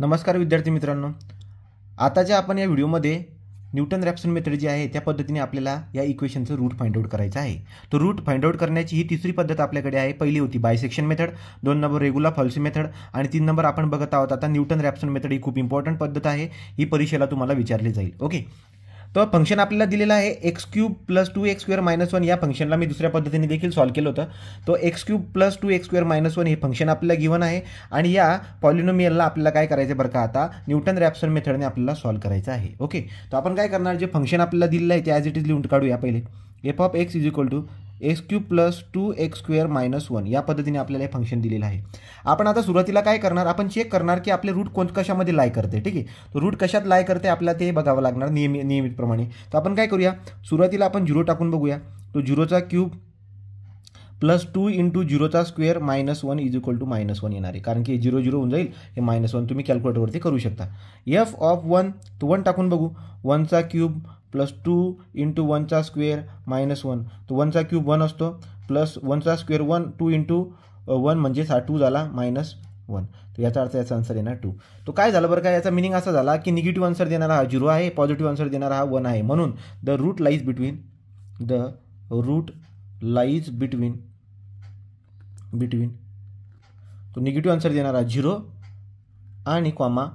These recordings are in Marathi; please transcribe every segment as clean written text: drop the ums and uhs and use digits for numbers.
नमस्कार विद्यार्थी मित्रांनो, आताच्या आपण या व्हिडिओमध्ये न्यूटन रॅप्सन मेथड जी आहे त्या पद्धतीने आपल्याला या इक्वेशनचं रूट फाइंड आउट करायचं आहे। तो रूट फाइंड आउट करण्याची ही तिसरी पद्धत आपल्याकडे आहे। पहिली होती bisection method, 2 number regular falsies method आणि 3 नंबर आपण बघत आहोत आता न्यूटन रॅप्सन मेथड। ही खूप इम्पॉर्टंट पद्धत आहे, ही परीक्षेला तुम्हाला विचारली जाईल। ओके, तो फंक्शन आपल्याला दिलेला आहे x³ + 2x² - 1। या फंक्शनला मी दुसऱ्या पद्धतीने देखील सॉल्व केलं होतं। तो x³ + 2x² - 1 हे फंक्शन आपल्याला गिवन आहे आणि या पॉलिनोमियलला आपल्याला काय करायचं बरं का, आता न्यूटन रॅप्सन मेथडने आपल्याला सॉल्व करायचं आहे। ओके, तो आपण काय करणार, जे फंक्शन आपल्याला दिलेलं आहे ते ॲज इट इज लिहून काढूया। पहिले f(x) = x³ + 2x² - 1 या पद्धतीने आपल्याला हे फंक्शन दिलेलं आहे। आपण आता सुरुवातीला काय करणार, आपण चेक करणार की आपले रूट कशामध्ये लाय करते। ठीक आहे, तो रूट कशात लाय करते आपल्याला ते बघावं लागणार नियमितप्रमाणे। तर आपण काय करूया, सुरुवातीला आपण 0 टाकून बघूया। तो 0³ + 2 × 0² - 1 = -1 येणार आहे, कारण की 0 0 होऊन जाईल, हे -1 तुम्ही कॅल्क्युलेटरवरती करू शकता। f(1) तो 1 टाकून बघू, 1³ + 2 × 1² - 1 तो 1³ 1 असतो, प्लस 1² 1 2 × 1 म्हणजे 2 झाला -1। तर याचा अर्थ याचा आन्सर येणार 2। तो काय झालं बरं का, याचा मिनिंग असा झाला की निगेटिव्ह आन्सर देणारा हा 0 आहे, पॉझिटिव्ह आन्सर देणारा हा 1 आहे, म्हणून द रूट लाईज बिटवीन तो निगेटिव्ह आन्सर देणारा 0 आणि कॉमा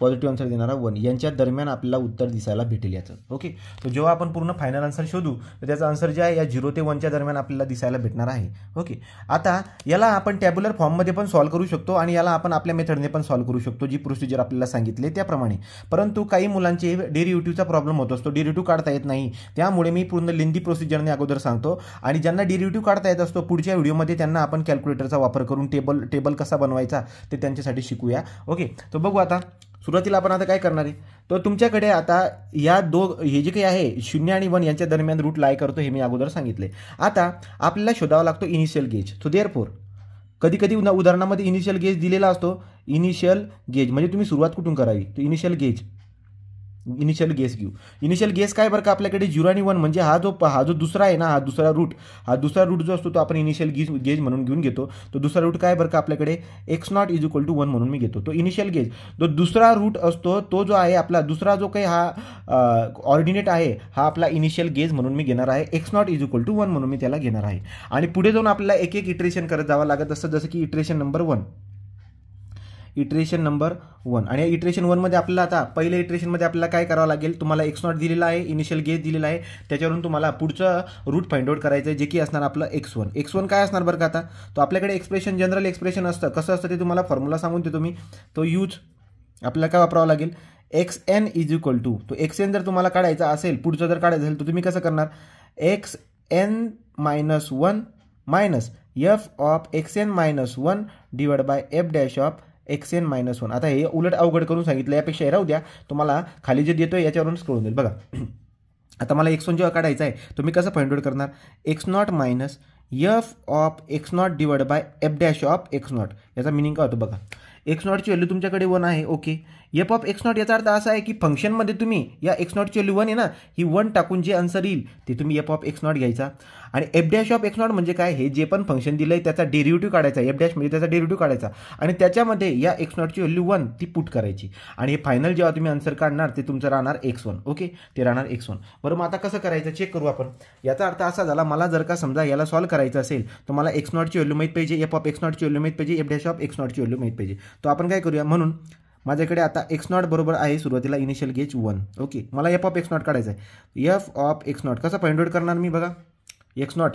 पॉझिटिव्ह आन्सर देणारा 1 यांच्या दरम्यान आपल्याला उत्तर दिसायला भेटेल याचं। ओके, तो जेव्हा आपण पूर्ण फायनल आन्सर शोधू तर त्याचा आन्सर जे आहे या 0 ते 1च्या दरम्यान आपल्याला दिसायला भेटणार आहे। ओके, आता याला आपण टॅब्युलर फॉर्ममध्ये पण सॉल्व करू शकतो आणि याला आपण आपल्या मेथडने पण सॉल्व करू शकतो, जी प्रोसिजर आपल्याला सांगितली त्याप्रमाणे। परंतु काही मुलांचे डेरिव्हेटिव्हचा प्रॉब्लेम होत असतो, डेरिव्हेटिव्ह काढता येत नाही, त्यामुळे मी पूर्ण लेंदी प्रोसिजरने अगोदर सांगतो आणि ज्यांना डेरिव्हेटिव्ह काढता येत असतो पुढच्या व्हिडिओमध्ये त्यांना आपण कॅल्क्युलेटरचा वापर करून टेबल कसा बनवायचा ते त्यांच्यासाठी शिकूया। ओके, तो बघू आता सुरुवातीला आपण आता काय करणार आहे, तर तुमच्याकडे आता या हे जे काही आहे 0 आणि 1 यांच्या दरम्यान रूट लाय करतो, हे मी अगोदर सांगितले। आता आपल्याला शोधावा लागतो इनिशियल गेज। सो देअरफॉर कधी उदाहरणामध्ये इनिशियल गेज दिलेला असतो। इनिशियल गेज म्हणजे तुम्ही सुरुवात कुठून करावी, तर इनिशियल गेज घेऊ। इनिशियल गेज काय बरं का, आपल्याकडे 0 आणि 1 म्हणजे हा जो दुसरा आहे ना, हा दुसरा रूट जो असतो तो आपण इनिशियल गेज म्हणून घेऊन घेतो। तो दुसरा रूट काय बरं का, आपल्याकडे x0 = 1 म्हणून मी घेतो। तो इनिशियल गेज जो दुसरा रूट असतो तो जो आहे आपला दुसरा जो काही हा ऑर्डिनेट आहे हा आपला इनिशियल गेज म्हणून मी घेणार आहे। x0 = 1 म्हणून मी त्याला घेणार आहे आणि पुढे जाऊन आपल्याला एक इटरेशन करत जावं लागत असतं, जसं की इटरेशन नंबर 1 आणि या इटरेशन 1 मध्ये आपल्याला आता पहिल्या इटरेशनमध्ये आपल्याला काय करावं लागेल, तुम्हाला x0 दिलेला आहे, इनिशियल गेज दिलेला आहे, त्याच्यावरून तुम्हाला पुढचं रूट फाइंड आउट करायचं आहे, जे की असणार आपलं x1 काय असणार बरं का, आता तो आपल्याकडे एक्सप्रेशन जनरल एक्सप्रेशन असतं, कसं असतं ते तुम्हाला फॉर्म्युला सांगून देतो मी। तो यूज आपल्याला काय वापरावं लागेल, xn = तो xn जर तुम्हाला काढायचा असेल, पुढचं जर काढायचं असेल तर तुम्ही कसं करणार, xn - 1 मायनस f(xn - 1) / f(xn - 1). आता हे उलट अवघड करून सांगितलं, यापेक्षा हे राहू द्या, तुम्हाला खाली जे देतोय याच्यावरून स्क्रोल होईल बघा। आता मला x1 जेव्हा काढायचा आहे तुम्ही कसं फाइंड आउट करणार, x0 - f(x0 / f(x0). याचा मिनिंग काय होतं बघा, x0 ची व्हॅल्यू तुमच्याकडे 1 आहे। ओके, f(x0) याचा अर्थ असा आहे की फंक्शनमध्ये तुम्ही या x0 ची व्हॅल्यू 1 आहे ना, ही 1 टाकून जे आन्सर येईल ते तुम्ही f(x0) घ्यायचा आणि f(x0) म्हणजे काय, हे जे पण फंक्शन दिलंय त्याचा डेरिव्हेटिव्ह काढायचा, f' म्हणजे त्याचा डेरिव्हेटिव्ह काढायचा आणि त्याच्यामध्ये या x0 ची व्हॅल्यू 1 ती पुट करायची आणि हे फायनल जेव्हा तुम्ही आन्सर काढणार ते तुमचं राहणार x1। ओके, ते राहणार x1। बरं, मग आता कसं करायचं चेक करू आपण। याचा अर्थ असा झाला, मला जर का समजा याला सॉल्व करायचं असेल तर मला x0 ची व्हॅल्यू माहीत पाहिजे, f(x0) ची व्हॅल्यू माहीत पाहिजे, f'(x0) ची व्हॅल्यू माहीत पाहिजे। तो आपण काय करूया, म्हणून माझ्याकडे आता x0 बरोबर आहे सुरुवातीला इनिशियल गेज 1। ओके, मला f(x0) काढायचं आहे। f(x0) कसं फाइंड आउट करणार मी बघा, x0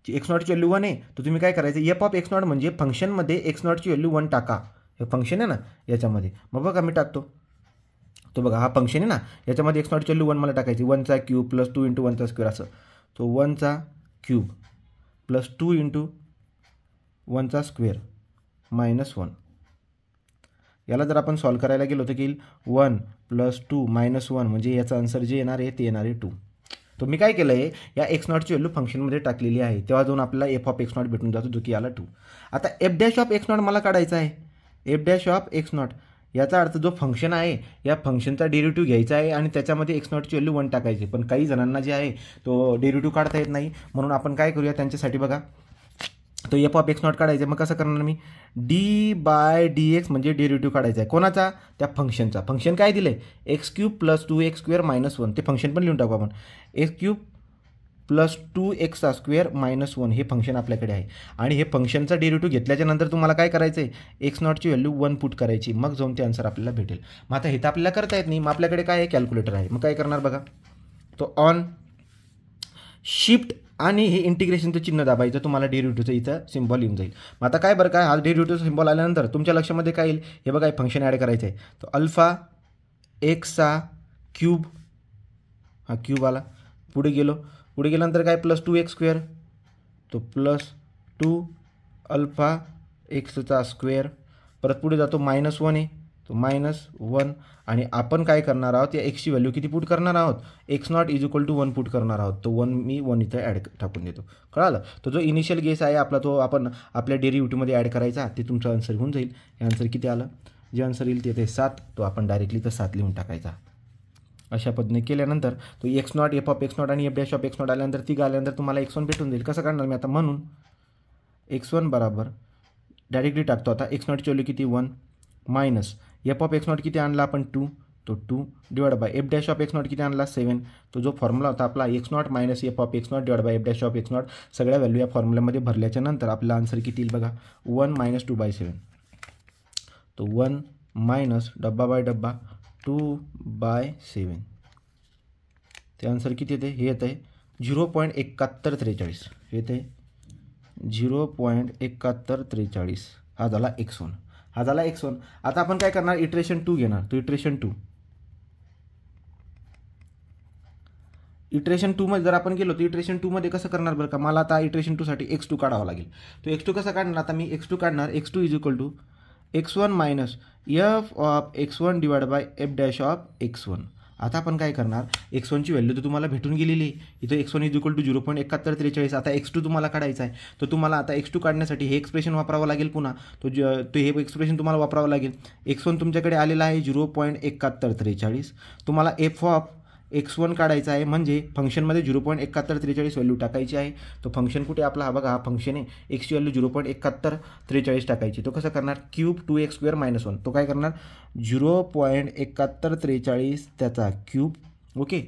ची व्हॅल्यू 1 आहे, तर तुम्ही काय करायचं, f(x0) म्हणजे फंक्शनमध्ये x0 ची व्हॅल्यू 1 टाका, हे फंक्शन आहे ना याच्यामध्ये, मग बघा मी टाकतो, तो बघा हा फंक्शन आहे ना याच्यामध्ये x0 ची व्हॅल्यू 1 मला टाकायची, 1³ + 2 × 1² असं, तो 1³ + 2 × 1² - 1। याला जर आपण सॉल्व करायला गेलो तर की 1 + 2 - 1 म्हणजे याचा आन्सर जे येणार आहे ते येणार आहे 2। तो मी काय केलं आहे, या x0 ची व्हॅल्यू फंक्शनमध्ये टाकलेली आहे, तेव्हा जाऊन आपल्याला f(x0) भेटून जातो, जो की आला 2। आता f'(x0) मला काढायचा आहे, f'(x0) याचा अर्थ जो फंक्शन आहे या फंक्शनचा डेरिव्हेटिव्ह घ्यायचा आहे आणि त्याच्यामध्ये x0 ची व्हॅल्यू 1 टाकायची। पण काही जणांना जे आहे तो डेरिव्हेटिव्ह काढता येत नाही, म्हणून आपण काय करूया त्यांच्यासाठी बघा, तो एफ ऑफ एक्स नॉट काढायचा आहे. मग कसं करणार मी, डी बाय डी एक्स म्हणजे डेरिव्हेटिव्ह काढायचा आहे कोणाचा, त्या फंक्शनचा. फंक्शन काय दिलं आहे, x cube plus 2x² minus 1. ते फंक्शन पण लिहून टाकू आपण, x cube plus 2x² minus 1 हे फंक्शन आपल्याकडे आहे. आणि हे फंक्शनचा डेरिव्हेटिव्ह घेतल्याच्या नंतर तुम्हाला काय करायचं आहे, एक्स नॉटची व्हॅल्यू 1 पुट करायची, मग जाऊन ते आन्सर आपल्याला भेटेल. मग आता हे तर आपल्याला करता येत नाही, मग आपल्याकडे काय आहे, कॅल्क्युलेटर आहे. मग काय करणार बघा, तो ऑन शिफ्ट आणि हे इंटिग्रेशनचं चिन्ह दाबायचं, तुम्हाला डेरिव्हेटिव्हचं इथं सिम्बॉल येऊन जाईल. मग आता काय बरं काय, हा डेरिव्हेटिव्हचा सिम्बॉल आल्यानंतर तुमच्या लक्षामध्ये काय येईल, हे बघा हे फंक्शन ॲड करायचं आहे. तो अल्फा एक्सचा क्यूब, हा क्यूब आला, पुढे गेल्यानंतर काय प्लस 2x², तो प्लस 2 अल्फा एक्सचा स्क्वेअर, परत पुढे जातो -1 आहे, तो -1. आणि आपण काय करणार आहोत, या एक्सची व्हॅल्यू किती पुट करणार आहोत, x naught is equal to 1 put करणार आहोत. तो 1 मी 1 इथं ॲड टाकून देतो, कळालं. तो जो इनिशियल गेस आहे आपला, तो आपण आपल्या डेरिव्हेटिव्हमध्ये ॲड करायचा, ते तुमचं आन्सर होऊन जाईल. हे आन्सर किती आलं, जे आन्सर येईल ते 7, तो आपण डायरेक्टली तर 7 लिहून टाकायचा. अशा पद्धतीने केल्यानंतर तो x naught, f of x naught आणि f dash of x naught आल्यानंतर ती आल्यानंतर तुम्हाला x1 भेटून जाईल. कसं काढणार मी आता, म्हणून x1 बराबर डायरेक्टली टाकतो आता, एक्स नॉटची व्हॅल्यू किती 1 minus f of x not किती आणला आपण 2, तो 2 divide by f dash of x not किती आणला 7. तो जो फॉर्म्युला होता आपला x not minus f of x not divide by f dash of x not, सगळ्या व्हॅल्यू या फॉर्म्युल्यामध्ये भरल्याच्या नंतर आपला आन्सर किती येईल बघा, 1 मायनस 2/7. तो 1 मायनस डब्बा बाय डब्बा 2/7. ते आन्सर किती येते, हे येतं आहे 0.7143. हे येते 0.7143. हा झाला x1, हा झाला x1. आता आपण काय करणार, इटरेशन 2 घेणार. तो इटरेशन 2 मध्ये जर आपण गेलो, तर इटरेशन 2 मध्ये कसं करणार बरं का, मला आता इटरेशन 2 साठी x2 काढावा लागेल. तो x2 कसा काढणार, आता मी x2 काढणार, x2 is equal to x1 minus f of x1 divide by f dash of x1. आता आपण काय करणार, x1ची व्हॅल्यू तर तुम्हाला भेटून गेलेली आहे, इथं x1 इज इक्वल टू 0.7143. आता x2 तुम्हाला काढायचा आहे, तर तुम्हाला आता x2 काढण्यासाठी हे एक्सप्रेशन वापरावं लागेल. पुन्हा तो हे एक्सप्रेशन तुम्हाला वापरावं लागेल. x1 तुमच्याकडे आलेला आहे 0.7143. तुम्हाला एफ ऑफ x1 काढायचा आहे, म्हणजे फंक्शनमध्ये 0.7143 व्हॅल्यू टाकायची आहे. तो फंक्शन कुठे आपला, हा बघा हा फंक्शन आहे, एक्सची व्हॅल्यू 0.7143 टाकायची. तो कसं करणार, क्यूब 2x² मायनस 1. तो काय करणार 0.7143 त्याचा क्यूब, ओके,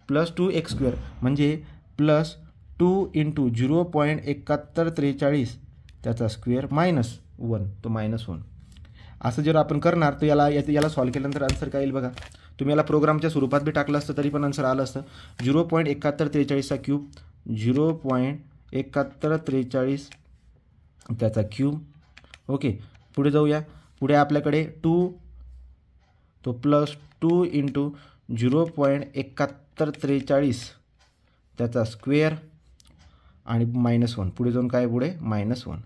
प्लस 2x² म्हणजे प्लस 2 इंटू 0.7143 त्याचा स्क्वेअर मायनस 1, तो -1. असं जर आपण करणार, तर याला सॉल्व्ह केल्यानंतर आन्सर काय येईल बघा. तुम्ही याला प्रोग्रामच्या स्वरूपात बी टाकलं असतं तरी पण आन्सर आलं असतं. 0.7143 क्यूब, 0.7143 त्याचा क्यूब, ओके. पुढे जाऊया, पुढे आपल्याकडे 2, तो प्लस 2 इंटू 0.7143 त्याचा स्क्वेअर आणि -1. पुढे जाऊन काय, पुढे -1.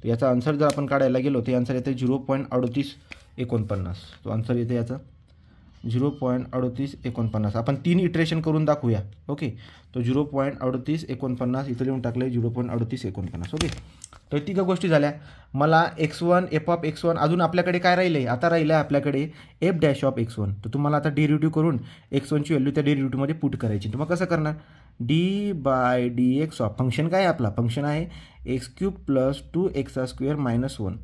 तर याचा आन्सर जर आपण काढायला गेलो, ते आन्सर येते 0.3849. तो आन्सर येते याचा 0.3849. आपण 3 इटरेशन करून दाखवूया, ओके. तो 0.3849 इथं लिहून टाकलं आहे 0.3849, ओके. तर 3 गोष्टी झाल्या. मला x1, एफ ऑफ x1, अजून आपल्याकडे काय राहिलं आहे, आता राहिलं आहे आपल्याकडे एफ डॅश ऑफ x1. तर तुम्हाला आता डेरिव्हेटिव्ह करून x1ची व्हॅल्यू त्या डेरिव्हेटिव्हमध्ये पुट करायची. तुम्हाला कसं करणार, d by d x of function काय आहे आपला, फंक्शन आहे x³ प्लस 2x² मायनस 1.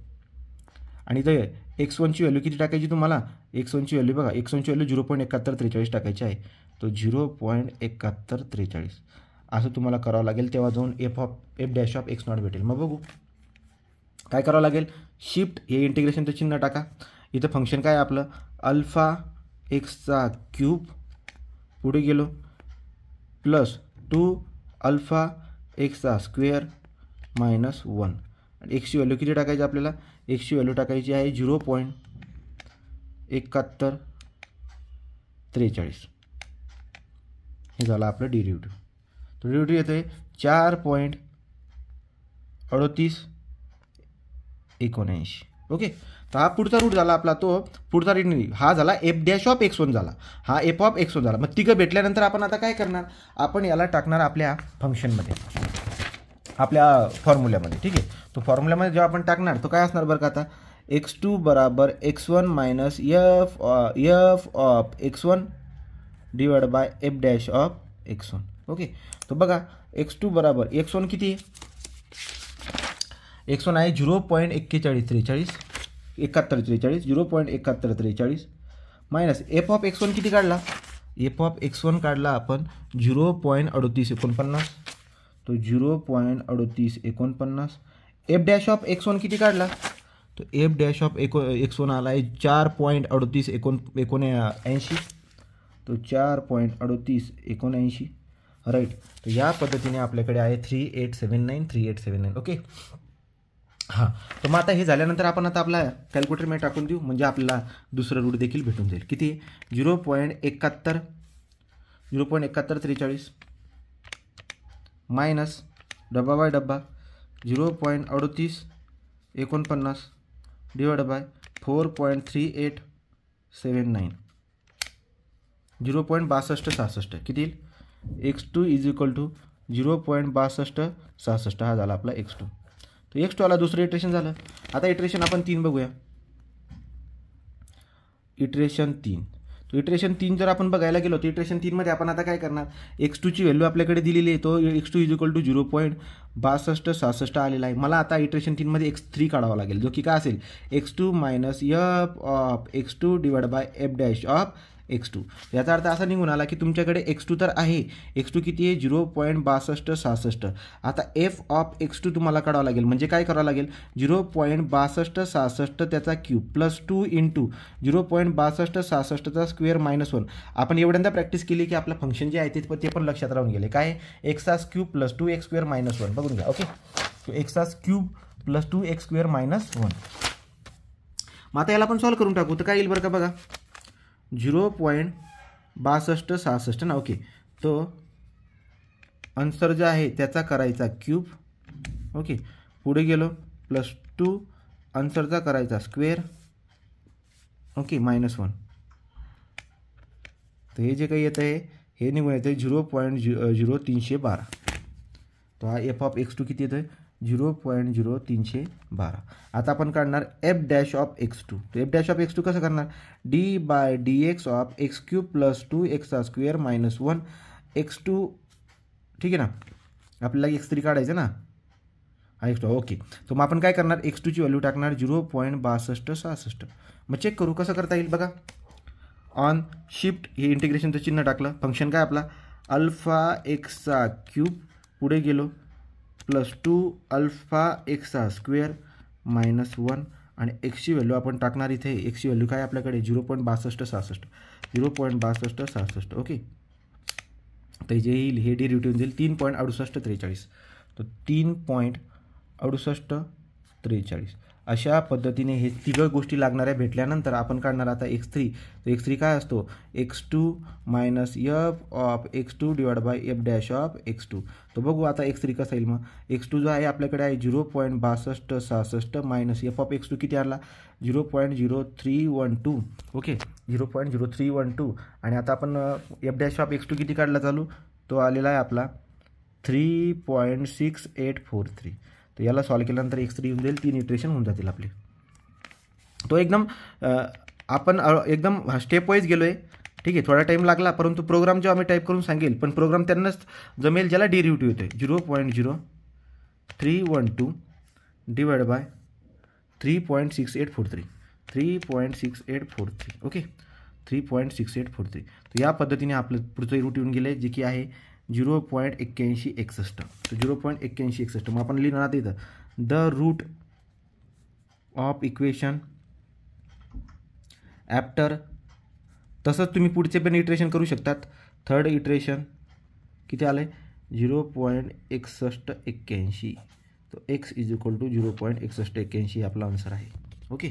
आणि इथं x1ची व्हॅल्यू किती टाकायची तुम्हाला, x1ची व्हॅल्यू बघा, x1ची व्हॅल्यू 0.7143 टाकायची आहे. तो 0.7143 असं तुम्हाला करावं लागेल. तेव्हा जाऊन F dash of x not भेटेल. मग बघू काय करावं लागेल, शिफ्ट हे इंटिग्रेशनचं चिन्ह टाका. इथं फंक्शन काय आपलं, अल्फा एक्सचा क्यूब, पुढे गेलो प्लस 2 अल्फा एक्सचा स्क्वेअर मायनस 1. आणि एक्सची व्हॅल्यू किती टाकायची आपल्याला, एक्सची व्हॅल्यू टाकायची आहे 0.7143. हे झालं आपलं डेरिव्हेटिव्ह. तो डेरिव्हेटिव्ह येतो आहे 4.3879, ओके. तर हा पुढचा रूट झाला आपला, तो पुढचा रूट नाही, हा झाला एफ डॅश ऑफ x1 झाला, हा एफ ऑफ x1 झाला. मग तिघं भेटल्यानंतर आपण आता काय करणार, आपण याला टाकणार आपल्या फंक्शनमध्ये, आपल्या फॉर्म्युल्यामध्ये, ठीक आहे. तो फॉर्म्युल्यामध्ये जेव्हा आपण टाकणार, तो काय असणार बरं का, आता x2 बराबर x1 minus f of x1 divide by f dash of x1, okay. तो बघा x2 बराबर x1 किती आहे, x1 आहे 0.4143 7143 0.7143 मायनस एफ ऑफ x1 किती काढला, एफ ऑफ x1 काढला आपण 0.3849 तो 0.3849 एफ डॅश ऑफ x1 किती काढला, तो एफ डॅश ऑफ x1 आला आहे 4.3879 तो 4.3879 राईट. तर या पद्धतीने आपल्याकडे आहे 3879 ओके. हां, तर मग आता हे झाल्यानंतर आपण आता आपला कॅल्क्युलेटरमध्ये टाकून देऊ म्हणजे आपल्याला दुसरं रूट देखील भेटून जाईल. किती 0.7143 मायनस डब्बा बाय डब्बा 0.3849 डिवाइड बाय 4.3879 0.6266 किती येईल x2 इज इक्वल टू 0.6266 हा झाला आपला x2. तो x2 आला, दुसरं इटरेशन झालं. आता इटरेशन आपण 3 बघूया. इटरेशन 3 तो इटरेशन 3 जर आपण बघायला गेलो तर इटरेशन 3 मध्ये आपण आता काय करणार, x2 ची व्हॅल्यू आपल्याकडे दिलेली आहे, तो x2 इज इक्वल टू 0.6266 आलेला आहे. मला आता इटरेशन 3 मध्ये x3 काढावा लागेल जो की काय असेल x2 minus f of x2 divide by f dash of x2. याचा अर्थ असा निघून आला की तुमच्याकडे x2 तर आहे, x2 किती आहे 0.6266. आता एफ ऑफ x2 तुम्हाला काढावं लागेल म्हणजे काय करावं लागेल 0.6266 त्याचा क्यूब प्लस 2 इंटू 0.6266चा स्क्वेअर मायनस 1. आपण एवढ्यांदा प्रॅक्टिस केली की आपलं फंक्शन जे आहे ते पण लक्षात राहून गेले. काय एक्सचा cube plus 2x square minus 1 बघून घ्या. ओके, तो एक्सचा cube plus 2x square minus 1. मग आता याला आपण सॉल्व करून टाकू तर काय येईल बरं का बघा 0.6266 ना. ओके, तो आन्सर जो आहे त्याचा करायचा क्यूब. ओके, पुढे गेलो प्लस 2 आन्सरचा करायचा स्क्वेअर. Okay, minus 1. तर हे जे काही येतं आहे हे निघून येतं 0.0312. तो हा एफ ऑफ x2 किती येतं 0.0312. आता आपण काढणार एफ डॅश ऑफ x2. तो एफ डॅश ऑफ x2 कसं करणार d by d x of x cube plus 2x square minus 1 x2. ठीक आहे ना, आपल्याला x3 काढायचं ना हा x2. ओके, तर मग आपण काय करणार x2 ची व्हॅल्यू टाकणार 0.6266. मग चेक करू कसं करता येईल बघा. ऑन शिफ्ट हे इंटिग्रेशनचं चिन्ह टाकलं, फंक्शन काय आपला अल्फा एक्सचा क्यूब पुढे गेलो प्लस 2 अल्फा एक्सचा स्क्वेअर मायनस 1 आणि एक्सची व्हॅल्यू आपण टाकणार इथे. एक्सची व्हॅल्यू काय आपल्याकडे 0.6266. ओके, तर जे येईल हे डेरिव्हेटिव्ह देईल 3.6843. तो 3.6843. अशा पद्धतीने हे तिघं गोष्टी लागणाऱ्या भेटल्यानंतर आपण काढणार आता x3. तर x3 काय असतो x2 minus f of x2 divide by f dash of x2. तो बघू आता x3 कसा येईल. मग x2 जो आहे आपल्याकडे आहे 0.6266 मायनस एफ ऑफ x2 किती आला 0.0312. ओके, 0.0312. आणि आता आपण एफ डॅश ऑफ x2 किती काढला चालू, तो आलेला आहे आपला 3.6843. तर याला सॉल्व केल्यानंतर x3 येऊन जाईल, 3 इटरेशन होऊन जातील आपले. तो एकदम आपण एकदम स्टेप वाईज गेलो आहे. ठीक आहे, थोडा टाईम लागला परंतु प्रोग्राम जो आम्ही टाईप करून सांगेल पण प्रोग्राम त्यांनाच जमेल ज्याला डेरिव्हेटिव्ह येतो. 0.0312 डिवाइड बाय 3.6843. ओके, 3.6843. तर या पद्धतीने आपलं पुढचं रूट येऊन गेलं जे की आहे 0.8161. तो 0.8161. मग आपण लिहिणार इथं द रूट ऑफ इक्वेशन ॲफ्टर. तसंच तुम्ही पुढचे पण इटरेशन करू शकतात. थर्ड इटरेशन किती आलं आहे 0.6181. तो x इज इक्वल टू 0.6181 आपला आन्सर आहे. ओके.